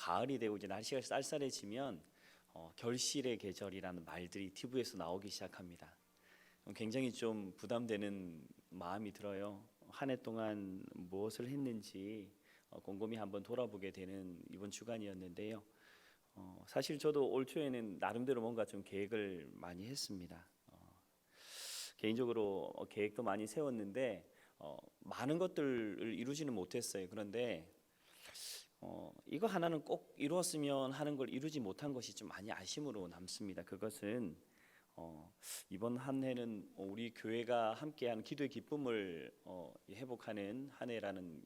가을이 되고 이제 날씨가 쌀쌀해지면 결실의 계절이라는 말들이 TV에서 나오기 시작합니다. 굉장히 좀 부담되는 마음이 들어요. 한 해 동안 무엇을 했는지 곰곰이 한번 돌아보게 되는 이번 주간이었는데요. 사실 저도 올 초에는 나름대로 뭔가 좀 계획을 많이 했습니다. 개인적으로 계획도 많이 세웠는데 많은 것들을 이루지는 못했어요. 그런데 이거 하나는 꼭 이루었으면 하는 걸 이루지 못한 것이 좀 많이 아쉬움으로 남습니다. 그것은 이번 한 해는 우리 교회가 함께한 기도의 기쁨을 회복하는 한 해라는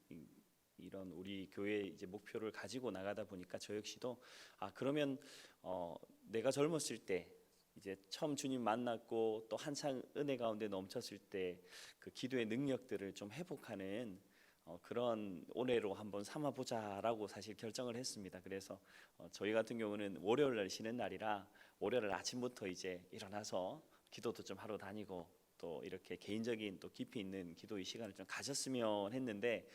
이런 우리 교회 이제 목표를 가지고 나가다 보니까 저 역시도 그러면 내가 젊었을 때 이제 처음 주님 만났고 또 한창 은혜 가운데 넘쳤을 때 그 기도의 능력들을 좀 회복하는 그런 올해로 한번 삼아보자라고 사실 결정을 했습니다. 그래서 저희 같은 경우는 월요일 날 쉬는 날이라 월요일 아침부터 이제 일어나서 기도도 좀 하러 다니고 또 이렇게 개인적인 또 깊이 있는 기도의 시간을 좀 가졌으면 했는데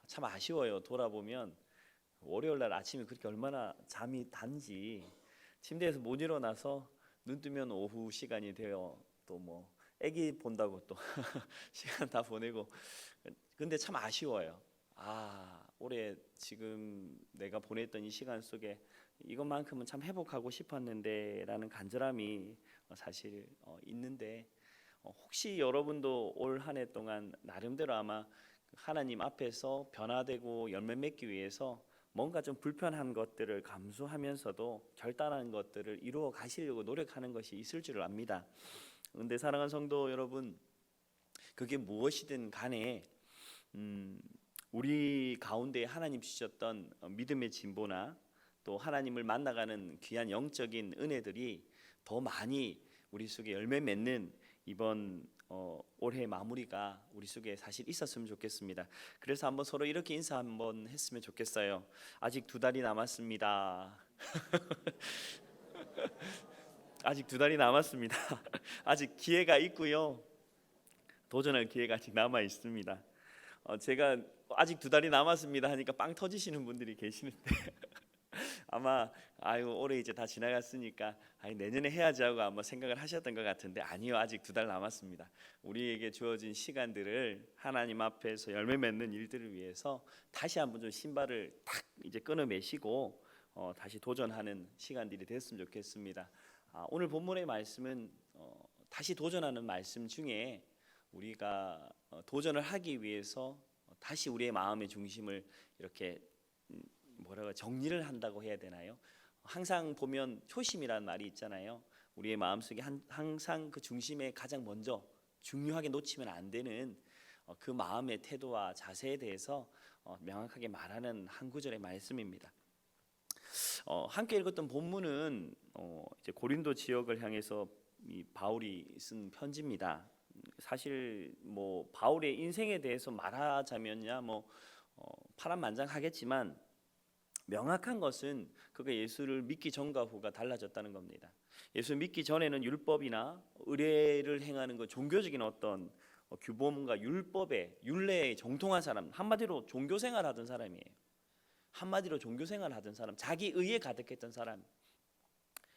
참 아쉬워요. 돌아보면 월요일 날 아침에 그렇게 얼마나 잠이 단지 침대에서 못 일어나서 눈 뜨면 오후 시간이 되어 또 뭐 애기 본다고 또 시간 다 보내고 근데 참 아쉬워요. 올해 지금 내가 보냈던 이 시간 속에 이것만큼은 참 회복하고 싶었는데 라는 간절함이 사실 있는데 혹시 여러분도 올 한 해 동안 나름대로 아마 하나님 앞에서 변화되고 열매 맺기 위해서 뭔가 좀 불편한 것들을 감수하면서도 결단한 것들을 이루어 가시려고 노력하는 것이 있을 줄 압니다. 그런데 사랑하는 성도 여러분, 그게 무엇이든 간에 우리 가운데 하나님 주셨던 믿음의 진보나 또 하나님을 만나가는 귀한 영적인 은혜들이 더 많이 우리 속에 열매 맺는 이번 올해 마무리가 우리 속에 사실 있었으면 좋겠습니다. 그래서 한번 서로 이렇게 인사 한번 했으면 좋겠어요. 아직 2달이 남았습니다. 아직 2달이 남았습니다. 아직 기회가 있고요. 도전할 기회가 아직 남아 있습니다. 제가 아직 2달이 남았습니다 하니까 빵 터지시는 분들이 계시는데 아마 올해 이제 다 지나갔으니까 내년에 해야지 하고 아마 생각을 하셨던 것 같은데 아니요, 아직 2달 남았습니다. 우리에게 주어진 시간들을 하나님 앞에서 열매 맺는 일들을 위해서 다시 한번 좀 신발을 탁 이제 끊어매시고 다시 도전하는 시간들이 됐으면 좋겠습니다. 오늘 본문의 말씀은 다시 도전하는 말씀 중에 우리가 도전을 하기 위해서 다시 우리의 마음의 중심을 이렇게 정리를 한다고 해야 되나요? 항상 보면 초심이라는 말이 있잖아요. 우리의 마음속에 항상 그 중심에 가장 먼저 중요하게 놓치면 안 되는 그 마음의 태도와 자세에 대해서 명확하게 말하는 한 구절의 말씀입니다. 함께 읽었던 본문은 이제 고린도 지역을 향해서 이 바울이 쓴 편지입니다. 사실 뭐 바울의 인생에 대해서 말하자면야 파란만장하겠지만 명확한 것은 그가 예수를 믿기 전과 후가 달라졌다는 겁니다. 예수 믿기 전에는 율법이나 의례를 행하는 그 종교적인 어떤 규범과 율례에 정통한 사람, 한마디로 종교생활하던 사람이에요. 한마디로 종교생활하던 사람, 자기 의에 가득했던 사람,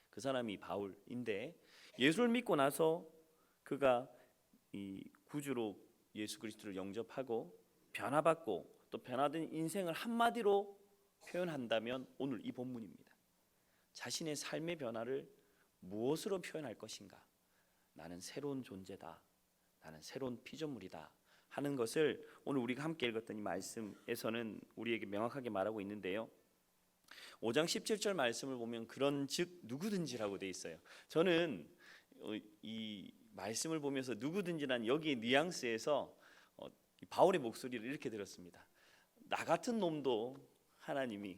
그 사람이 바울인데 예수를 믿고 나서 그가 이 구주로 예수 그리스도를 영접하고 변화받고 또 변화된 인생을 한마디로 표현한다면 오늘 이 본문입니다. 자신의 삶의 변화를 무엇으로 표현할 것인가? 나는 새로운 존재다. 나는 새로운 피조물이다. 하는 것을 오늘 우리가 함께 읽었던 이 말씀에서는 우리에게 명확하게 말하고 있는데요. 5장 17절 말씀을 보면 그런즉 누구든지라고 돼 있어요. 저는 이 말씀을 보면서 누구든지란 여기의 뉘앙스에서 바울의 목소리를 이렇게 들었습니다. 나 같은 놈도 하나님이,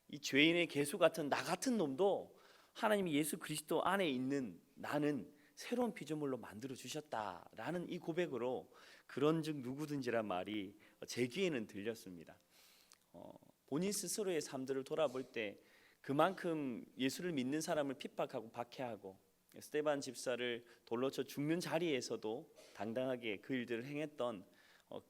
이 죄인의 개수 같은 나 같은 놈도 하나님이 예수 그리스도 안에 있는 나는 새로운 피조물로 만들어 주셨다라는 이 고백으로 그런즉 누구든지란 말이 제 귀에는 들렸습니다. 본인 스스로의 삶들을 돌아볼 때 그만큼 예수를 믿는 사람을 핍박하고 박해하고 스데반 집사를 돌로 쳐 죽는 자리에서도 당당하게 그 일들을 행했던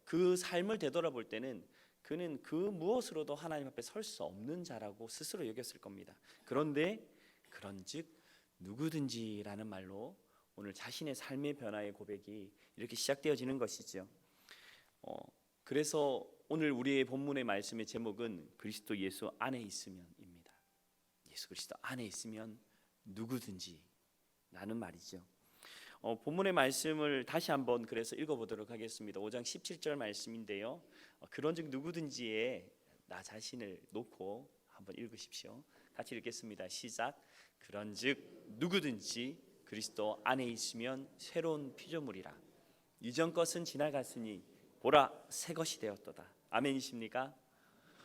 그 삶을 되돌아볼 때는 그는 그 무엇으로도 하나님 앞에 설 수 없는 자라고 스스로 여겼을 겁니다. 그런데 그런즉 누구든지라는 말로 오늘 자신의 삶의 변화의 고백이 이렇게 시작되어지는 것이죠. 그래서 오늘 우리의 본문의 말씀의 제목은 그리스도 예수 안에 있으면입니다. 예수 그리스도 안에 있으면 누구든지 라는 말이죠. 본문의 말씀을 다시 한번 그래서 읽어보도록 하겠습니다. 5장 17절 말씀인데요. 그런즉 누구든지에 나 자신을 놓고 한번 읽으십시오. 같이 읽겠습니다. 시작. 그런즉 누구든지 그리스도 안에 있으면 새로운 피조물이라. 이전 것은 지나갔으니 보라 새 것이 되었도다. 아멘이십니까?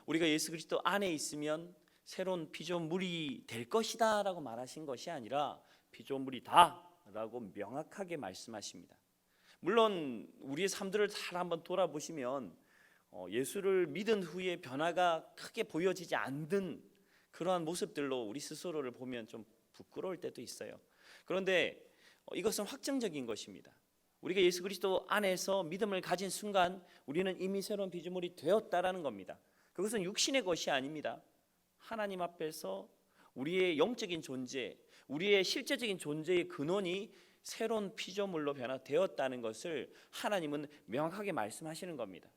우리가 예수 그리스도 안에 있으면 새로운 피조물이 될 것이다 라고 말하신 것이 아니라 피조물이다 라고 명확하게 말씀하십니다. 물론 우리의 삶들을 잘 한번 돌아보시면 예수를 믿은 후에 변화가 크게 보여지지 않는 그러한 모습들로 우리 스스로를 보면 좀 부끄러울 때도 있어요. 그런데 이것은 확정적인 것입니다. 우리가 예수 그리스도 안에서 믿음을 가진 순간 우리는 이미 새로운 피조물이 되었다라는 겁니다. 그것은 육신의 것이 아닙니다. 하나님 앞에서 우리의 영적인 존재, 우리의 실제적인 존재의 근원이 새로운 피조물로 변화되었다는 것을 하나님은 명확하게 말씀하시는 겁니다.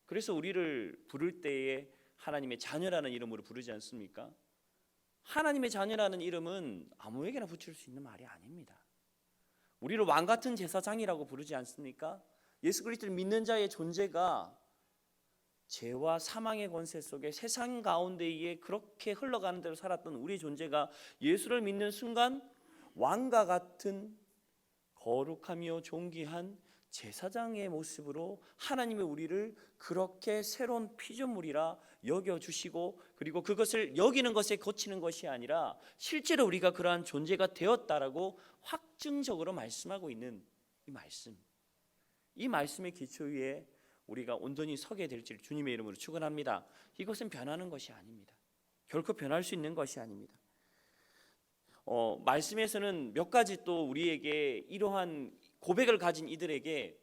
그래서 우리를 부를 때에 하나님의 자녀라는 이름으로 부르지 않습니까? 하나님의 자녀라는 이름은 아무에게나 붙일 수 있는 말이 아닙니다. 우리를 왕같은 제사장이라고 부르지 않습니까? 예수 그리스도를 믿는 자의 존재가 죄와 사망의 권세 속에 세상 가운데에 그렇게 흘러가는 대로 살았던 우리의 존재가 예수를 믿는 순간 왕과 같은 거룩하며 존귀한 제사장의 모습으로 하나님의 우리를 그렇게 새로운 피조물이라 여겨주시고, 그리고 그것을 여기는 것에 그치는 것이 아니라 실제로 우리가 그러한 존재가 되었다라고 확증적으로 말씀하고 있는 이 말씀의 기초 위에 우리가 온전히 서게 될지를 주님의 이름으로 축원합니다. 이것은 변하는 것이 아닙니다. 결코 변할 수 있는 것이 아닙니다. 말씀에서는 몇 가지 또 우리에게 이러한 고백을 가진 이들에게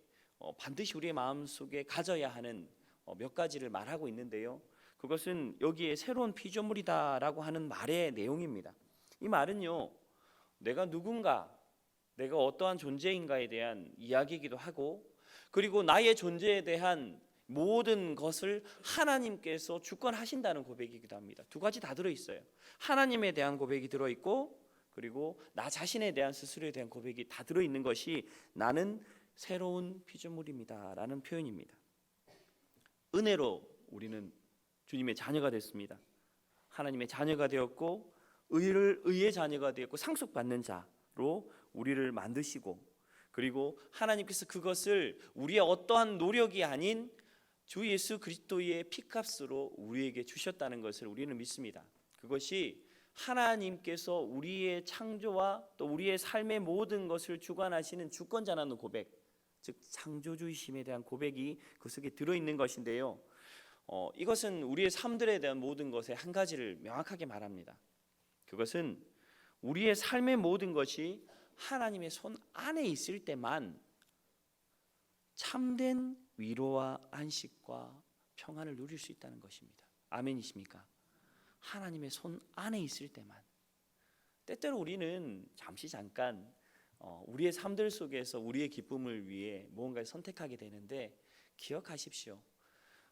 반드시 우리의 마음속에 가져야 하는 몇 가지를 말하고 있는데요. 그것은 여기에 새로운 피조물이다라고 하는 말의 내용입니다. 이 말은요, 내가 누군가, 내가 어떠한 존재인가에 대한 이야기이기도 하고, 그리고 나의 존재에 대한 모든 것을 하나님께서 주권하신다는 고백이기도 합니다. 두 가지 다 들어있어요. 하나님에 대한 고백이 들어있고, 그리고 나 자신에 대한 스스로에 대한 고백이 다 들어있는 것이 나는 새로운 피조물입니다 라는 표현입니다. 은혜로 우리는 주님의 자녀가 됐습니다. 하나님의 자녀가 되었고, 의의 자녀가 되었고, 상속받는 자로 우리를 만드시고, 그리고 하나님께서 그것을 우리의 어떠한 노력이 아닌 주 예수 그리스도의 피값으로 우리에게 주셨다는 것을 우리는 믿습니다. 그것이 하나님께서 우리의 창조와 또 우리의 삶의 모든 것을 주관하시는 주권자라는 고백, 즉 창조주이심에 대한 고백이 그 속에 들어있는 것인데요. 이것은 우리의 삶들에 대한 모든 것의 한 가지를 명확하게 말합니다. 그것은 우리의 삶의 모든 것이 하나님의 손 안에 있을 때만 참된 위로와 안식과 평안을 누릴 수 있다는 것입니다. 아멘이십니까? 하나님의 손 안에 있을 때만. 때때로 우리는 잠깐 우리의 삶들 속에서 우리의 기쁨을 위해 무언가를 선택하게 되는데, 기억하십시오.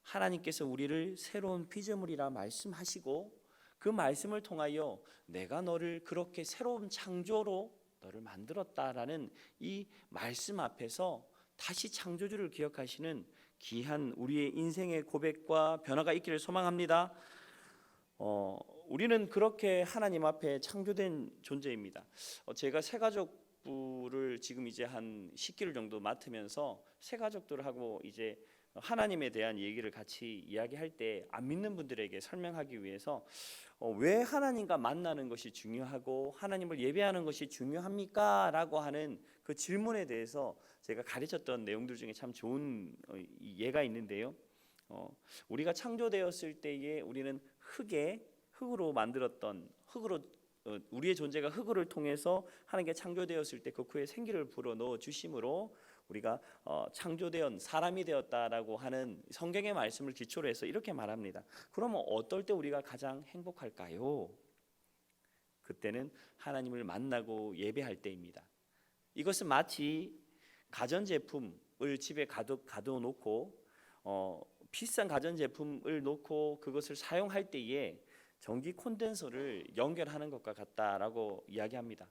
하나님께서 우리를 새로운 피조물이라 말씀하시고, 그 말씀을 통하여 내가 너를 그렇게 새로운 창조로 너를 만들었다라는 이 말씀 앞에서 다시 창조주를 기억하시는 귀한 우리의 인생의 고백과 변화가 있기를 소망합니다. 우리는 그렇게 하나님 앞에 창조된 존재입니다. 제가 새가족부를 지금 이제 한 10개월 정도 맡으면서 새가족들하고 이제 하나님에 대한 얘기를 같이 이야기할 때 안 믿는 분들에게 설명하기 위해서 왜 하나님과 만나는 것이 중요하고 하나님을 예배하는 것이 중요합니까? 라고 하는 그 질문에 대해서 제가 가르쳤던 내용들 중에 참 좋은 예가 있는데요. 우리가 창조되었을 때에 우리는 흙으로 만들었던 우리의 존재가 흙을 통해서 하나님께 창조되었을 때 그 후에 생기를 불어 넣어 주심으로 우리가 창조되었 사람이 되었다라고 하는 성경의 말씀을 기초로 해서 이렇게 말합니다. 그러면 어떨 때 우리가 가장 행복할까요? 그때는 하나님을 만나고 예배할 때입니다. 이것은 마치 가전제품을 집에 가둬놓고 비싼 가전제품을 놓고 그것을 사용할 때에 전기 콘덴서를 연결하는 것과 같다라고 이야기합니다.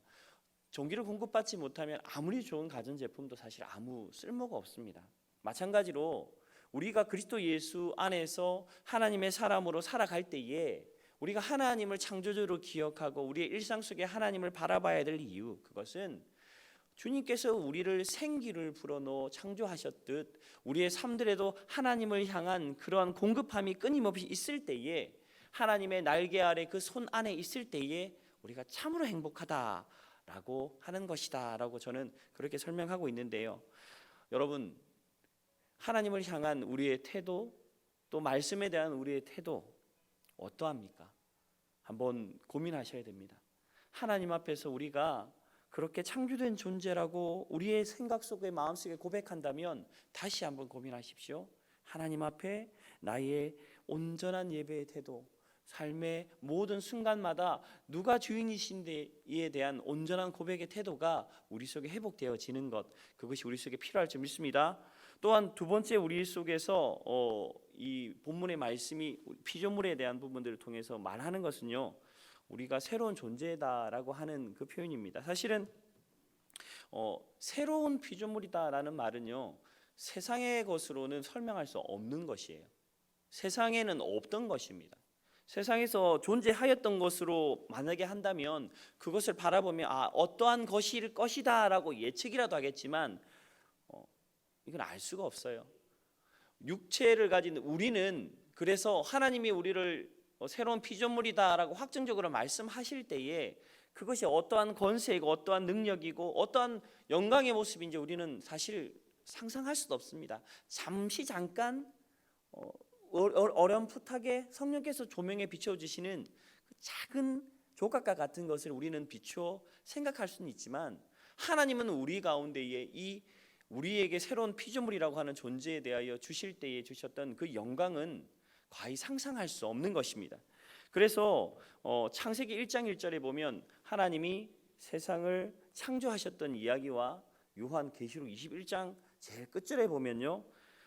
전기를 공급받지 못하면 아무리 좋은 가전제품도 사실 아무 쓸모가 없습니다. 마찬가지로 우리가 그리스도 예수 안에서 하나님의 사람으로 살아갈 때에 우리가 하나님을 창조주로 기억하고 우리의 일상 속에 하나님을 바라봐야 될 이유, 그것은 주님께서 우리를 생기를 불어넣어 창조하셨듯 우리의 삶들에도 하나님을 향한 그러한 공급함이 끊임없이 있을 때에, 하나님의 날개 아래 그 손 안에 있을 때에 우리가 참으로 행복하다라고 하는 것이다 라고 저는 그렇게 설명하고 있는데요. 여러분, 하나님을 향한 우리의 태도, 또 말씀에 대한 우리의 태도 어떠합니까? 한번 고민하셔야 됩니다. 하나님 앞에서 우리가 그렇게 창조된 존재라고 우리의 생각 속에 마음속에 고백한다면 다시 한번 고민하십시오. 하나님 앞에 나의 온전한 예배의 태도, 삶의 모든 순간마다 누가 주인이신데에 대한 온전한 고백의 태도가 우리 속에 회복되어지는 것, 그것이 우리 속에 필요할 줄 믿습니다. 또한 두 번째, 우리 속에서 이 본문의 말씀이 피조물에 대한 부분들을 통해서 말하는 것은요, 우리가 새로운 존재다라고 하는 그 표현입니다. 사실은 새로운 피조물이다라는 말은요, 세상의 것으로는 설명할 수 없는 것이에요. 세상에는 없던 것입니다. 세상에서 존재하였던 것으로 만약에 한다면 그것을 바라보면 어떠한 것일 것이다 라고 예측이라도 하겠지만 이건 알 수가 없어요. 육체를 가진 우리는, 그래서 하나님이 우리를 새로운 피조물이다 라고 확정적으로 말씀하실 때에 그것이 어떠한 권세이고 어떠한 능력이고 어떠한 영광의 모습인지 우리는 사실 상상할 수도 없습니다. 잠깐 어렴풋하게 성령께서 조명에 비춰주시는 그 작은 조각과 같은 것을 우리는 비추어 생각할 수는 있지만, 하나님은 우리 가운데에 이 우리에게 새로운 피조물이라고 하는 존재에 대하여 주실 때에 주셨던 그 영광은 거의 상상할 수 없는 것입니다. 그래서 창세기 1장 1절에 보면 하나님이 세상을 창조하셨던 이야기와 요한계시록 21장 제일 끝절에 보면요,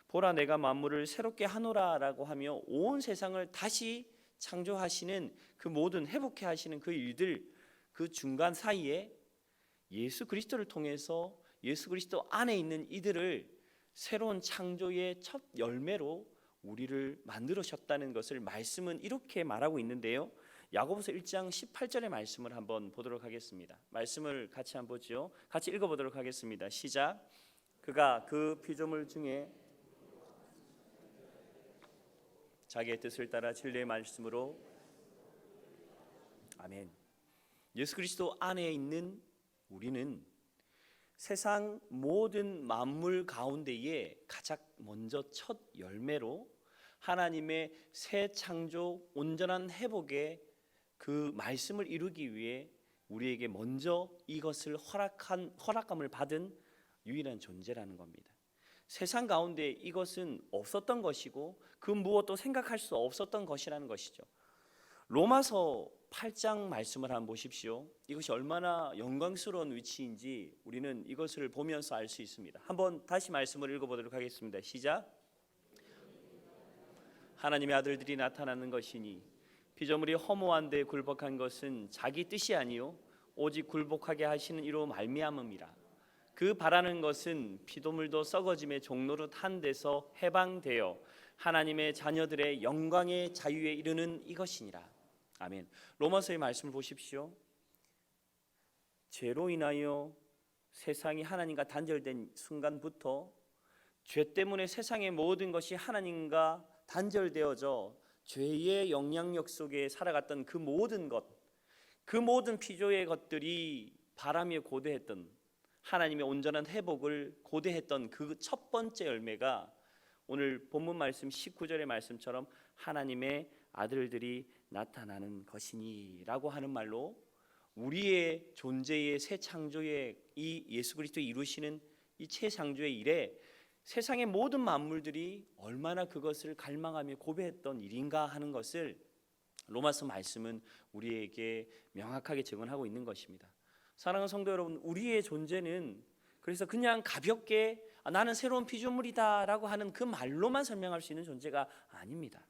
보라 내가 만물을 새롭게 하노라라고 하며 온 세상을 다시 창조하시는 그 모든 회복해 하시는 그 일들, 그 중간 사이에 예수 그리스도를 통해서 예수 그리스도 안에 있는 이들을 새로운 창조의 첫 열매로 우리를 만들으셨다는 것을 말씀은 이렇게 말하고 있는데요. 야고보서 1장 18절의 말씀을 한번 보도록 하겠습니다. 말씀을 같이 한번 보죠. 같이 읽어보도록 하겠습니다. 시작. 그가 그 피조물 중에 자기의 뜻을 따라 진리의 말씀으로, 아멘. 예수 그리스도 안에 있는 우리는 세상 모든 만물 가운데에 가장 먼저 첫 열매로 하나님의 새 창조 온전한 회복의 그 말씀을 이루기 위해 우리에게 먼저 이것을 허락감을 받은 유일한 존재라는 겁니다. 세상 가운데 이것은 없었던 것이고 그 무엇도 생각할 수 없었던 것이라는 것이죠. 로마서 8장 말씀을 한번 보십시오. 이것이 얼마나 영광스러운 위치인지 우리는 이것을 보면서 알 수 있습니다. 한번 다시 말씀을 읽어보도록 하겠습니다. 시작. 하나님의 아들들이 나타나는 것이니 피조물이 허무한 데 굴복한 것은 자기 뜻이 아니요 오직 굴복하게 하시는 이로 말미암음이라. 그 바라는 것은 피조물도 썩어짐의 종노릇 한 데서 해방되어 하나님의 자녀들의 영광의 자유에 이르는 이것이니라. 아멘. 로마서의 말씀을 보십시오. 죄로 인하여 세상이 하나님과 단절된 순간부터 죄 때문에 세상의 모든 것이 하나님과 단절되어져 죄의 영향력 속에 살아갔던 그 모든 것, 그 모든 피조의 것들이 바라며 고대했던 하나님의 온전한 회복을 고대했던 그 첫 번째 열매가 오늘 본문 말씀 19절의 말씀처럼 하나님의 아들들이 나타나는 것이니 라고 하는 말로 우리의 존재의 새 창조의 이 예수 그리스도 이루시는 이 최상주의 일에 세상의 모든 만물들이 얼마나 그것을 갈망하며 고백했던 일인가 하는 것을 로마서 말씀은 우리에게 명확하게 증언하고 있는 것입니다. 사랑하는 성도 여러분, 우리의 존재는 그래서 그냥 가볍게 나는 새로운 피조물이다 라고 하는 그 말로만 설명할 수 있는 존재가 아닙니다.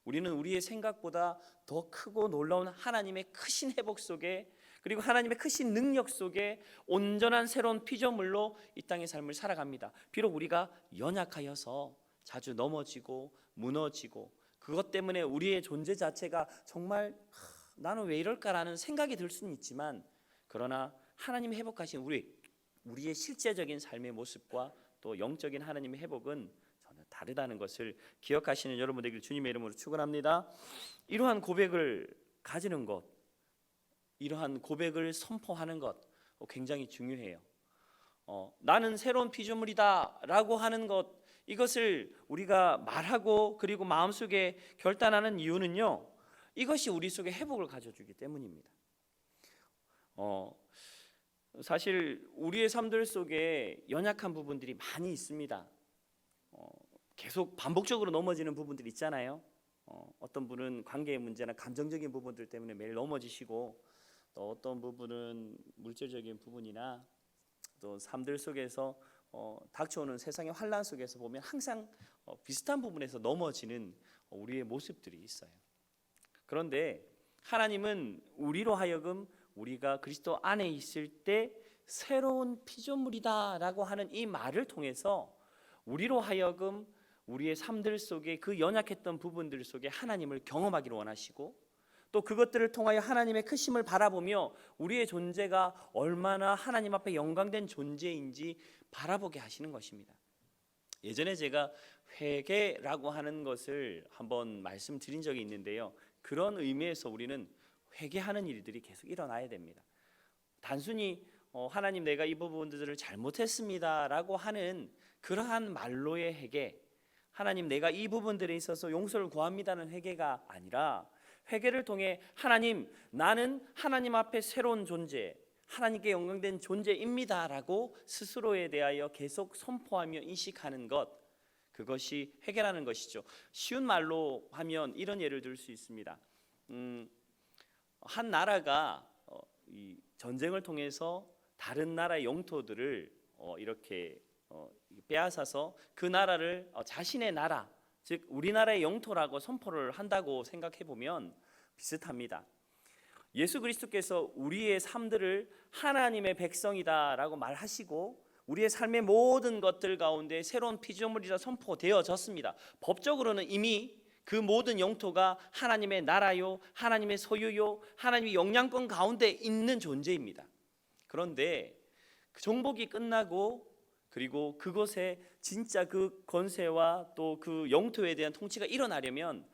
우리는 우리의 생각보다 더 크고 놀라운 하나님의 크신 회복 속에, 그리고 하나님의 크신 능력 속에 온전한 새로운 피조물로 이 땅의 삶을 살아갑니다. 비록 우리가 연약하여서 자주 넘어지고 무너지고 그것 때문에 우리의 존재 자체가 정말 나는 왜 이럴까라는 생각이 들 수는 있지만, 그러나 하나님이 회복하신 우리의 실제적인 삶의 모습과 또 영적인 하나님의 회복은 전혀 다르다는 것을 기억하시는 여러분 되길 주님의 이름으로 축원합니다. 이러한 고백을 가지는 것, 이러한 고백을 선포하는 것 굉장히 중요해요. 나는 새로운 피조물이다 라고 하는 것, 이것을 우리가 말하고 그리고 마음속에 결단하는 이유는요, 이것이 우리 속에 회복을 가져주기 때문입니다. 사실 우리의 삶들 속에 연약한 부분들이 많이 있습니다. 계속 반복적으로 넘어지는 부분들이 있잖아요. 어떤 분은 관계의 문제나 감정적인 부분들 때문에 매일 넘어지시고, 또 어떤 부분은 물질적인 부분이나 또 삶들 속에서 닥쳐오는 세상의 환란 속에서 보면 항상 비슷한 부분에서 넘어지는 우리의 모습들이 있어요. 그런데 하나님은 우리로 하여금 우리가 그리스도 안에 있을 때 새로운 피조물이다라고 하는 이 말을 통해서 우리로 하여금 우리의 삶들 속에 그 연약했던 부분들 속에 하나님을 경험하기를 원하시고, 또 그것들을 통하여 하나님의 크심을 바라보며 우리의 존재가 얼마나 하나님 앞에 영광된 존재인지 바라보게 하시는 것입니다. 예전에 제가 회개라고 하는 것을 한번 말씀드린 적이 있는데요, 그런 의미에서 우리는 회개하는 일들이 계속 일어나야 됩니다. 단순히 하나님 내가 이 부분들을 잘못했습니다 라고 하는 그러한 말로의 회개, 하나님 내가 이 부분들에 있어서 용서를 구합니다는 회개가 아니라, 회개를 통해 하나님 나는 하나님 앞에 새로운 존재, 하나님께 영광된 존재입니다 라고 스스로에 대하여 계속 선포하며 인식하는 것, 그것이 회개라는 것이죠. 쉬운 말로 하면 이런 예를 들 수 있습니다. 한 나라가 이 전쟁을 통해서 다른 나라의 영토들을 이렇게 빼앗아서 그 나라를 자신의 나라, 즉 우리나라의 영토라고 선포를 한다고 생각해 보면 비슷합니다. 예수 그리스도께서 우리의 삶들을 하나님의 백성이다라고 말하시고 우리의 삶의 모든 것들 가운데 새로운 피조물이라 선포되어졌습니다. 법적으로는 이미 그 모든 영토가 하나님의 나라요, 하나님의 소유요, 하나님의 영향권 가운데 있는 존재입니다. 그런데 그 정복이 끝나고 그리고 그곳에 진짜 그 권세와 또 그 영토에 대한 통치가 일어나려면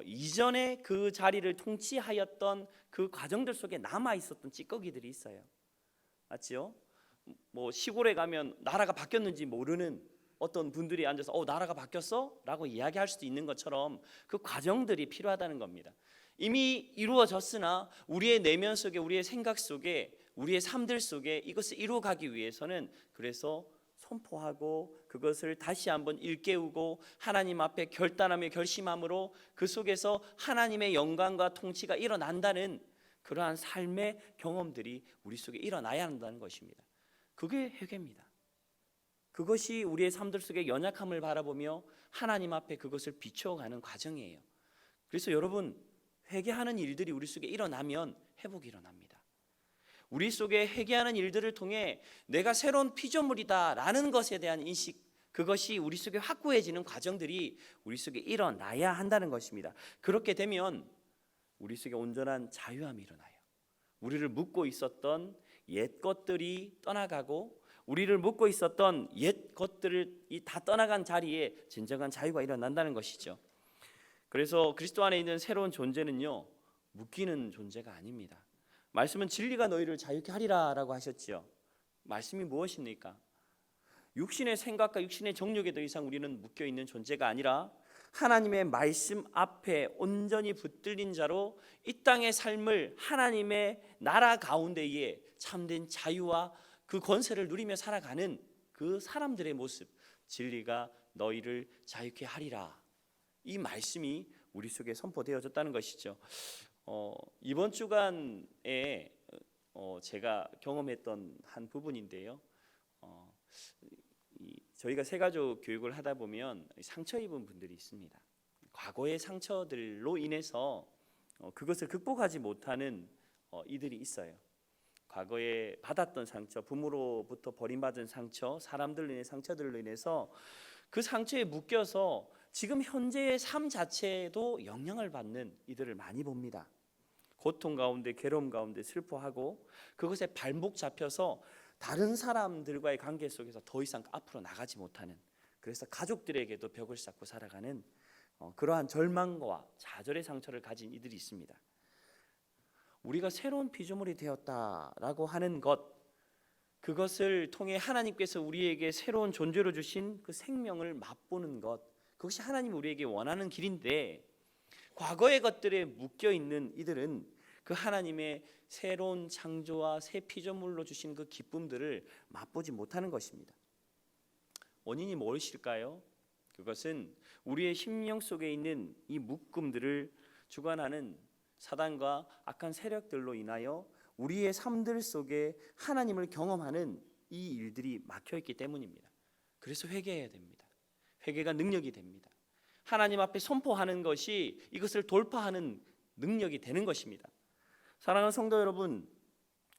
이전에 그 자리를 통치하였던 그 과정들 속에 남아 있었던 찌꺼기들이 있어요. 맞지요? 뭐 시골에 가면 나라가 바뀌었는지 모르는 어떤 분들이 앉아서 나라가 바뀌었어? 라고 이야기할 수도 있는 것처럼 그 과정들이 필요하다는 겁니다. 이미 이루어졌으나 우리의 내면 속에, 우리의 생각 속에, 우리의 삶들 속에 이것을 이루어가기 위해서는 그래서 선포하고 그것을 다시 한번 일깨우고 하나님 앞에 결단하며 결심함으로 그 속에서 하나님의 영광과 통치가 일어난다는 그러한 삶의 경험들이 우리 속에 일어나야 한다는 것입니다. 그게 회개입니다. 그것이 우리의 삶들 속에 연약함을 바라보며 하나님 앞에 그것을 비춰가는 과정이에요. 그래서 여러분, 회개하는 일들이 우리 속에 일어나면 회복이 일어납니다. 우리 속에 회개하는 일들을 통해 내가 새로운 피조물이다라는 것에 대한 인식, 그것이 우리 속에 확고해지는 과정들이 우리 속에 일어나야 한다는 것입니다. 그렇게 되면 우리 속에 온전한 자유함이 일어나요. 우리를 묶고 있었던 옛 것들이 떠나가고 우리를 묶고 있었던 옛 것들이 다 떠나간 자리에 진정한 자유가 일어난다는 것이죠. 그래서 그리스도 안에 있는 새로운 존재는요, 묶이는 존재가 아닙니다. 말씀은 진리가 너희를 자유케 하리라 라고 하셨지요. 말씀이 무엇입니까? 육신의 생각과 육신의 정욕에 더 이상 우리는 묶여있는 존재가 아니라 하나님의 말씀 앞에 온전히 붙들린 자로 이 땅의 삶을 하나님의 나라 가운데에 참된 자유와 그 권세를 누리며 살아가는 그 사람들의 모습, 진리가 너희를 자유케 하리라. 이 말씀이 우리 속에 선포되어졌다는 것이죠. 이번 주간에 제가 경험했던 한 부분인데요. 저희가 새가족 교육을 하다 보면 상처 입은 분들이 있습니다. 과거의 상처들로 인해서 그것을 극복하지 못하는 이들이 있어요. 과거에 받았던 상처, 부모로부터 버림받은 상처, 사람들로 인해 상처들로 인해서 그 상처에 묶여서 지금 현재의 삶 자체에도 영향을 받는 이들을 많이 봅니다. 고통 가운데, 괴로움 가운데 슬퍼하고 그것에 발목 잡혀서 다른 사람들과의 관계 속에서 더 이상 앞으로 나가지 못하는, 그래서 가족들에게도 벽을 쌓고 살아가는 그러한 절망과 좌절의 상처를 가진 이들이 있습니다. 우리가 새로운 피조물이 되었다라고 하는 것, 그것을 통해 하나님께서 우리에게 새로운 존재로 주신 그 생명을 맛보는 것, 그것이 하나님이 우리에게 원하는 길인데, 과거의 것들에 묶여 있는 이들은 그 하나님의 새로운 창조와 새 피조물로 주신 그 기쁨들을 맛보지 못하는 것입니다. 원인이 무엇일까요? 그것은 우리의 심령 속에 있는 이 묶음들을 주관하는 사단과 악한 세력들로 인하여 우리의 삶들 속에 하나님을 경험하는 이 일들이 막혀있기 때문입니다. 그래서 회개해야 됩니다. 회개가 능력이 됩니다. 하나님 앞에 선포하는 것이 이것을 돌파하는 능력이 되는 것입니다. 사랑하는 성도 여러분,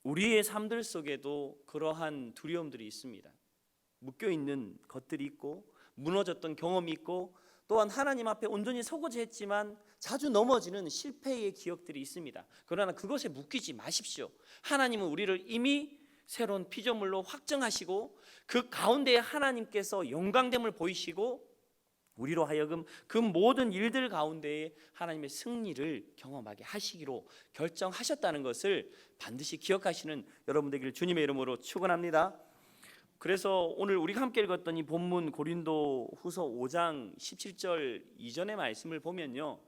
우리의 삶들 속에도 그러한 두려움들이 있습니다. 묶여있는 것들이 있고 무너졌던 경험이 있고, 또한 하나님 앞에 온전히 서고자 했지만 자주 넘어지는 실패의 기억들이 있습니다. 그러나 그것에 묶이지 마십시오. 하나님은 우리를 이미 새로운 피조물로 확정하시고 그 가운데에 하나님께서 영광됨을 보이시고 우리로 하여금 그 모든 일들 가운데에 하나님의 승리를 경험하게 하시기로 결정하셨다는 것을 반드시 기억하시는 여러분 되기를 주님의 이름으로 축원합니다. 그래서 오늘 우리가 함께 읽었던 이 본문 고린도후서 5장 17절 이전의 말씀을 보면요,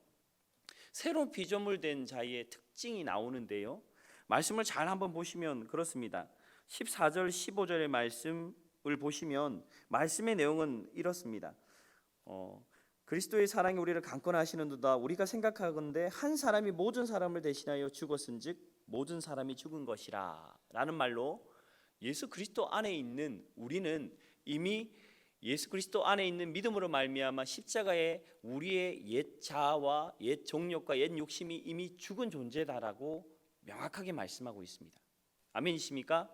새로운 피조물 된 자의 특징이 나오는데요, 말씀을 잘 한번 보시면 그렇습니다. 14절 15절의 말씀을 보시면 말씀의 내용은 이렇습니다. 그리스도의 사랑이 우리를 강권하시는도다. 우리가 생각하건대 한 사람이 모든 사람을 대신하여 죽었은즉 모든 사람이 죽은 것이라 라는 말로, 예수 그리스도 안에 있는 우리는 이미 예수 그리스도 안에 있는 믿음으로 말미암아 십자가에 우리의 옛 자아와 옛 정욕과 옛 욕심이 이미 죽은 존재다라고 명확하게 말씀하고 있습니다. 아멘이십니까?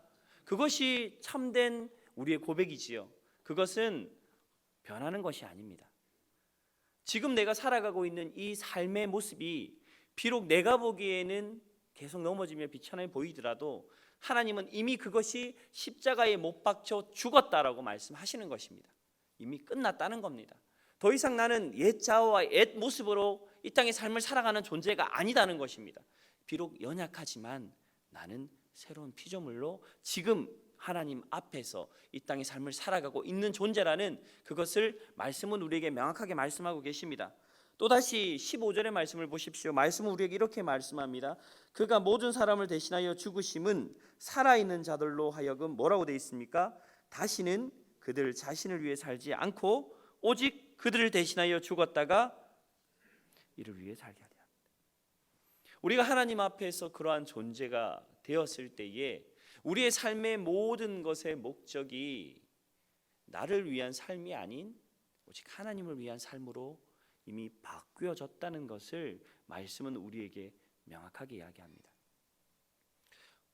그것이 참된 우리의 고백이지요. 그것은 변하는 것이 아닙니다. 지금 내가 살아가고 있는 이 삶의 모습이 비록 내가 보기에는 계속 넘어지며 비천해 보이더라도 하나님은 이미 그것이 십자가에 못 박혀 죽었다라고 말씀하시는 것입니다. 이미 끝났다는 겁니다. 더 이상 나는 옛 자아와 옛 모습으로 이 땅의 삶을 살아가는 존재가 아니다는 것입니다. 비록 연약하지만 나는 새로운 피조물로 지금 하나님 앞에서 이 땅의 삶을 살아가고 있는 존재라는 그것을 말씀은 우리에게 명확하게 말씀하고 계십니다. 또다시 15절의 말씀을 보십시오. 말씀은 우리에게 이렇게 말씀합니다. 그가 모든 사람을 대신하여 죽으심은 살아있는 자들로 하여금 뭐라고 되어 있습니까? 다시는 그들 자신을 위해 살지 않고 오직 그들을 대신하여 죽었다가 이를 위해 살게 하리라. 우리가 하나님 앞에서 그러한 존재가 되었을 때에 우리의 삶의 모든 것의 목적이 나를 위한 삶이 아닌 오직 하나님을 위한 삶으로 이미 바뀌어졌다는 것을 말씀은 우리에게 명확하게 이야기합니다.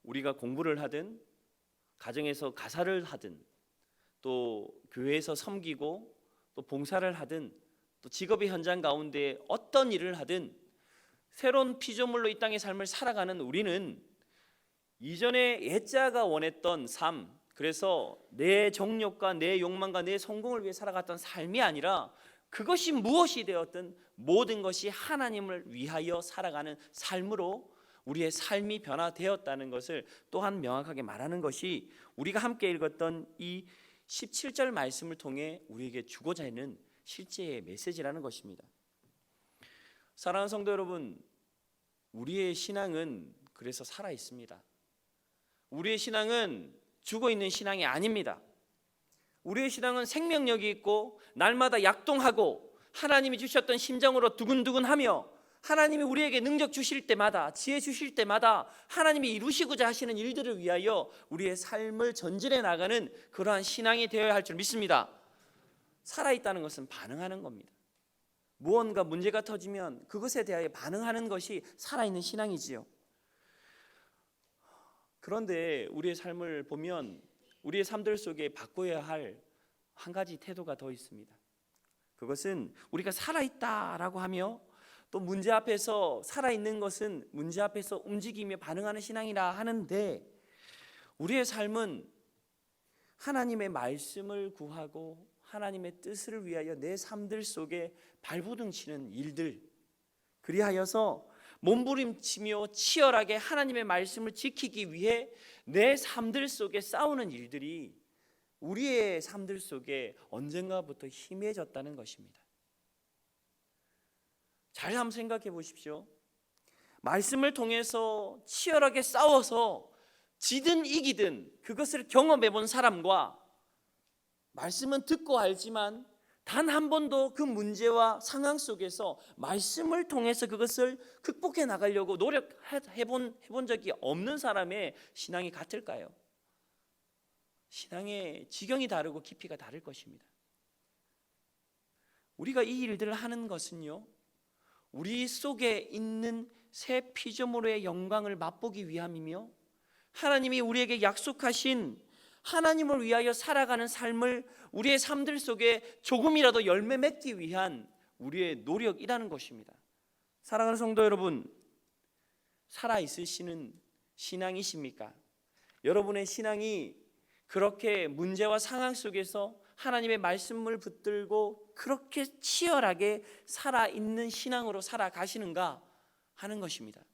우리가 공부를 하든 가정에서 가사를 하든 또 교회에서 섬기고 또 봉사를 하든 또 직업의 현장 가운데 어떤 일을 하든 새로운 피조물로 이 땅의 삶을 살아가는 우리는 이전에 옛자가 원했던 삶, 그래서 내 정욕과 내 욕망과 내 성공을 위해 살아갔던 삶이 아니라 그것이 무엇이 되었든 모든 것이 하나님을 위하여 살아가는 삶으로 우리의 삶이 변화되었다는 것을 또한 명확하게 말하는 것이 우리가 함께 읽었던 이 17절 말씀을 통해 우리에게 주고자 하는 실제의 메시지라는 것입니다. 사랑하는 성도 여러분, 우리의 신앙은 그래서 살아 있습니다. 우리의 신앙은 죽어 있는 신앙이 아닙니다. 우리의 신앙은 생명력이 있고 날마다 약동하고 하나님이 주셨던 심정으로 두근두근하며 하나님이 우리에게 능력 주실 때마다 지혜 주실 때마다 하나님이 이루시고자 하시는 일들을 위하여 우리의 삶을 전진해 나가는 그러한 신앙이 되어야 할 줄 믿습니다. 살아있다는 것은 반응하는 겁니다. 무언가 문제가 터지면 그것에 대하여 반응하는 것이 살아있는 신앙이지요. 그런데 우리의 삶을 보면 우리의 삶들 속에 바꿔야 할 한 가지 태도가 더 있습니다. 그것은 우리가 살아있다라고 하며 또 문제 앞에서 살아있는 것은 문제 앞에서 움직이며 반응하는 신앙이라 하는데, 우리의 삶은 하나님의 말씀을 구하고 하나님의 뜻을 위하여 내 삶들 속에 발버둥 치는 일들, 그리하여서 몸부림치며 치열하게 하나님의 말씀을 지키기 위해 내 삶들 속에 싸우는 일들이 우리의 삶들 속에 언젠가부터 희미해졌다는 것입니다. 잘 한번 생각해 보십시오. 말씀을 통해서 치열하게 싸워서 지든 이기든 그것을 경험해 본 사람과 말씀은 듣고 알지만 단 한 번도 그 문제와 상황 속에서 말씀을 통해서 그것을 극복해 나가려고 노력해 본 적이 없는 사람의 신앙이 같을까요? 신앙의 지경이 다르고 깊이가 다를 것입니다. 우리가 이 일들을 하는 것은요, 우리 속에 있는 새 피조물의 영광을 맛보기 위함이며 하나님이 우리에게 약속하신 하나님을 위하여 살아가는 삶을 우리의 삶들 속에 조금이라도 열매 맺기 위한 우리의 노력이라는 것입니다. 사랑하는 성도 여러분, 살아있으시는 신앙이십니까? 여러분의 신앙이 그렇게 문제와 상황 속에서 하나님의 말씀을 붙들고 그렇게 치열하게 살아있는 신앙으로 살아가시는가 하는 것입니다.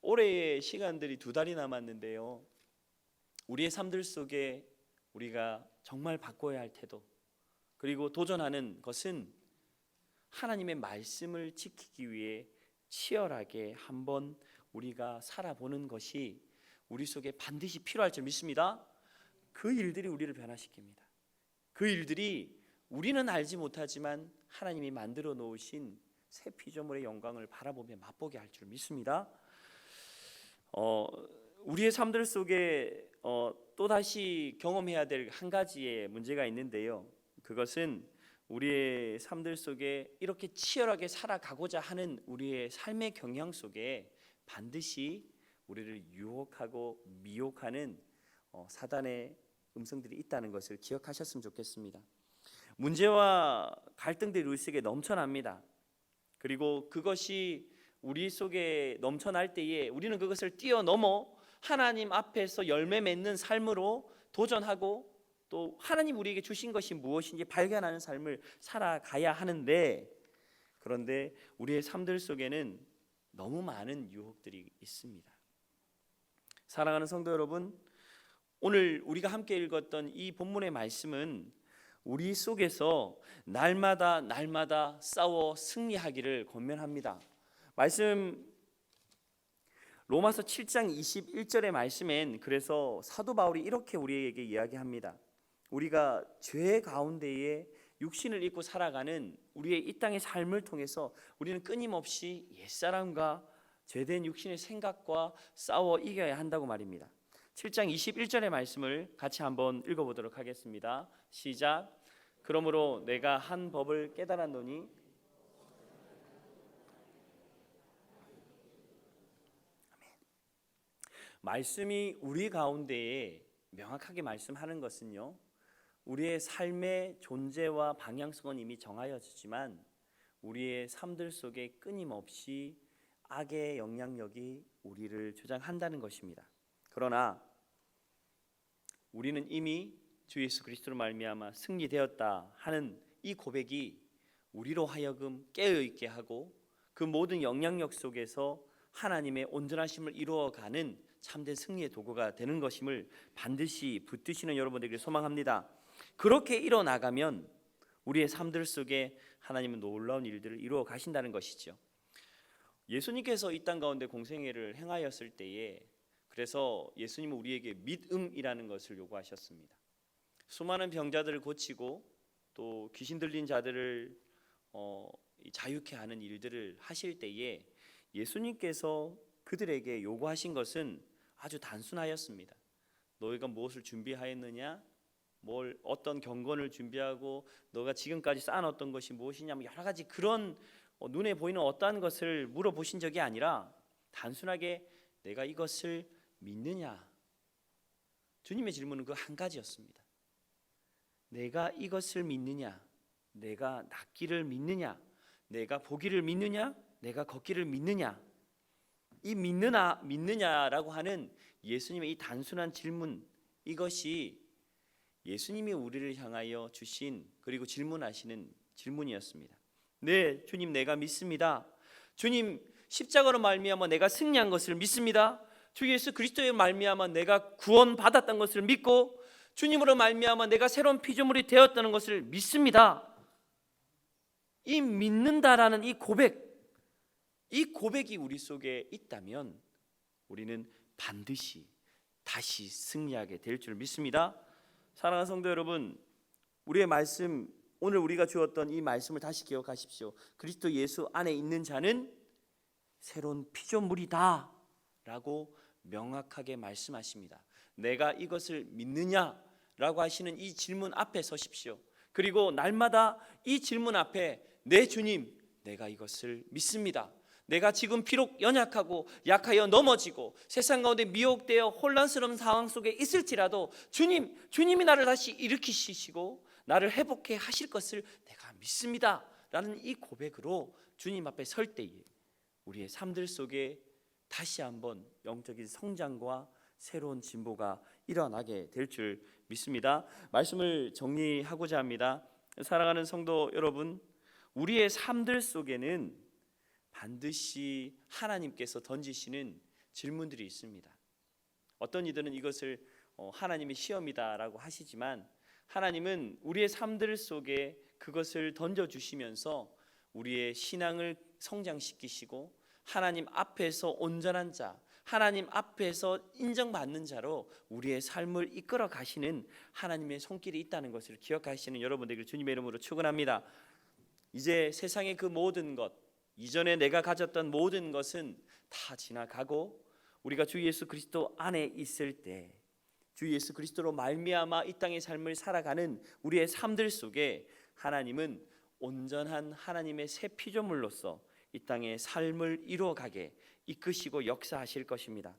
올해의 시간들이 2달이 남았는데요, 우리의 삶들 속에 우리가 정말 바꿔야 할 태도, 그리고 도전하는 것은 하나님의 말씀을 지키기 위해 치열하게 한번 우리가 살아보는 것이 우리 속에 반드시 필요할 줄 믿습니다. 그 일들이 우리를 변화시킵니다. 그 일들이 우리는 알지 못하지만 하나님이 만들어 놓으신 새 피조물의 영광을 바라보며 맛보게 할 줄 믿습니다. 우리의 삶들 속에 또다시 경험해야 될 한 가지의 문제가 있는데요, 그것은 우리의 삶들 속에 이렇게 치열하게 살아가고자 하는 우리의 삶의 경향 속에 반드시 우리를 유혹하고 미혹하는 사단의 음성들이 있다는 것을 기억하셨으면 좋겠습니다. 문제와 갈등들이 우리 속에 넘쳐납니다. 그리고 그것이 우리 속에 넘쳐날 때에 우리는 그것을 뛰어넘어 하나님 앞에서 열매 맺는 삶으로 도전하고 또 하나님 우리에게 주신 것이 무엇인지 발견하는 삶을 살아가야 하는데, 그런데 우리의 삶들 속에는 너무 많은 유혹들이 있습니다. 사랑하는 성도 여러분, 오늘 우리가 함께 읽었던 이 본문의 말씀은 우리 속에서 날마다 싸워 승리하기를 권면합니다. 말씀 로마서 7장 21절의 말씀엔 그래서 사도 바울이 이렇게 우리에게 이야기합니다. 우리가 죄 가운데에 육신을 입고 살아가는 우리의 이 땅의 삶을 통해서 우리는 끊임없이 옛사람과 죄된 육신의 생각과 싸워 이겨야 한다고 말입니다. 7장 21절의 말씀을 같이 한번 읽어보도록 하겠습니다. 시작. 그러므로 내가 한 법을 깨달았노니 말씀이 우리 가운데에 명확하게 말씀하는 것은요, 우리의 삶의 존재와 방향성은 이미 정하여지지만 우리의 삶들 속에 끊임없이 악의 영향력이 우리를 주장한다는 것입니다. 그러나 우리는 이미 주 예수 그리스도로 말미암아 승리되었다 하는 이 고백이 우리로 하여금 깨어있게 하고 그 모든 영향력 속에서 하나님의 온전하심을 이루어가는 참된 승리의 도구가 되는 것임을 반드시 붙드시는 여러분들에게 소망합니다. 그렇게 일어나가면 우리의 삶들 속에 하나님은 놀라운 일들을 이루어 가신다는 것이죠. 예수님께서 이 땅 가운데 공생애를 행하였을 때에 그래서 예수님은 우리에게 믿음이라는 것을 요구하셨습니다. 수많은 병자들을 고치고 또 귀신 들린 자들을 자유케 하는 일들을 하실 때에 예수님께서 그들에게 요구하신 것은 아주 단순하였습니다. 너희가 무엇을 준비하였느냐? 어떤 경건을 준비하고 너가 지금까지 쌓아놓았던 것이 무엇이냐, 여러 가지 그런 눈에 보이는 어떠한 것을 물어보신 적이 아니라 단순하게 내가 이것을 믿느냐? 주님의 질문은 그 한 가지였습니다. 내가 이것을 믿느냐? 내가 낫기를 믿느냐? 내가 보기를 믿느냐? 내가 걷기를 믿느냐? 이 믿느냐라고 하는 예수님의 이 단순한 질문, 이것이 예수님이 우리를 향하여 주신 그리고 질문하시는 질문이었습니다. 네, 주님, 내가 믿습니다. 주님, 십자가로 말미암아 내가 승리한 것을 믿습니다. 주 예수 그리스도의 말미암아 내가 구원받았던 것을 믿고 주님으로 말미암아 내가 새로운 피조물이 되었다는 것을 믿습니다. 이 믿는다라는 이 고백이 우리 속에 있다면 우리는 반드시 다시 승리하게 될 줄 믿습니다. 사랑하는 성도 여러분, 우리의 말씀, 오늘 우리가 주었던 이 말씀을 다시 기억하십시오. 그리스도 예수 안에 있는 자는 새로운 피조물이다 라고 명확하게 말씀하십니다. 내가 이것을 믿느냐라고 하시는 이 질문 앞에 서십시오. 그리고 날마다 이 질문 앞에 내 주님, 내가 이것을 믿습니다. 내가 지금 비록 연약하고 약하여 넘어지고 세상 가운데 미혹되어 혼란스러운 상황 속에 있을지라도 주님이 나를 다시 일으키시고 나를 회복해 하실 것을 내가 믿습니다 라는 이 고백으로 주님 앞에 설 때에 우리의 삶들 속에 다시 한번 영적인 성장과 새로운 진보가 일어나게 될 줄 믿습니다. 말씀을 정리하고자 합니다. 사랑하는 성도 여러분, 우리의 삶들 속에는 반드시 하나님께서 던지시는 질문들이 있습니다. 어떤 이들은 이것을 하나님의 시험이다라고 하시지만 하나님은 우리의 삶들 속에 그것을 던져주시면서 우리의 신앙을 성장시키시고 하나님 앞에서 온전한 자, 하나님 앞에서 인정받는 자로 우리의 삶을 이끌어 가시는 하나님의 손길이 있다는 것을 기억하시는 여러분들에게 주님의 이름으로 축원합니다. 이제 세상의 그 모든 것, 이전에 내가 가졌던 모든 것은 다 지나가고 우리가 주 예수 그리스도 안에 있을 때 주 예수 그리스도로 말미암아 이 땅의 삶을 살아가는 우리의 삶들 속에 하나님은 온전한 하나님의 새 피조물로서 이 땅의 삶을 이루어가게 이끄시고 역사하실 것입니다.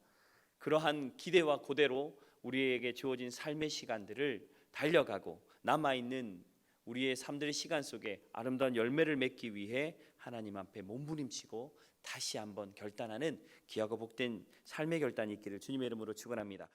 그러한 기대와 고대로 우리에게 주어진 삶의 시간들을 달려가고 남아있는 우리의 삶들의 시간 속에 아름다운 열매를 맺기 위해 하나님 앞에 몸부림치고 다시 한번 결단하는 귀하고 복된 삶의 결단이 있기를 주님의 이름으로 축원합니다.